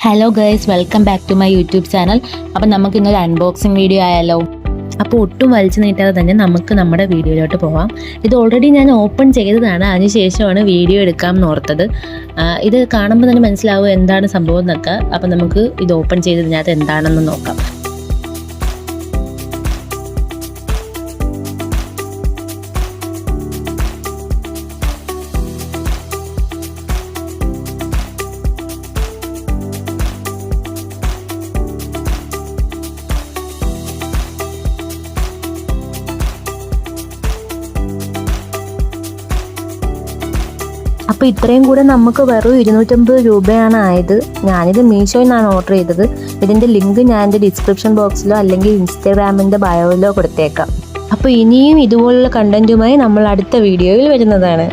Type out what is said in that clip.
Hello guys, welcome back to my YouTube channel. അപ്പം നമുക്ക് ഇന്നൊരു അൺബോക്സിങ് വീഡിയോ ആയാലോ. അപ്പോൾ ഒട്ടും വലിച്ചു നീട്ടാതെ തന്നെ നമുക്ക് നമ്മുടെ വീഡിയോയിലോട്ട് പോവാം. ഇത് ഓൾറെഡി ഞാൻ ഓപ്പൺ ചെയ്തതാണ്, അതിനുശേഷമാണ് വീഡിയോ എടുക്കാമെന്ന് ഓർത്തത്. ഇത് കാണുമ്പോൾ തന്നെ മനസ്സിലാവും എന്താണ് സംഭവം എന്നൊക്കെ. അപ്പം നമുക്ക് ഇത് ഓപ്പൺ ചെയ്തതിനകത്ത് എന്താണെന്ന് നോക്കാം. അപ്പോൾ ഇത്രയും കൂടെ നമുക്ക് വെറും 250 രൂപയാണ് ആയത്. ഞാനിത് മീഷോയിൽ നിന്നാണ് ഓർഡർ ചെയ്തത്. ഇതിൻ്റെ ലിങ്ക് ഞാൻ എൻ്റെ ഡിസ്ക്രിപ്ഷൻ ബോക്സിലോ അല്ലെങ്കിൽ ഇൻസ്റ്റാഗ്രാമിൻ്റെ ബയോയിലോ കൊടുത്തേക്കാം. അപ്പോൾ ഇനിയും ഇതുപോലുള്ള കണ്ടൻറ്റുമായി നമ്മൾ അടുത്ത വീഡിയോയിൽ വരുന്നതാണ്.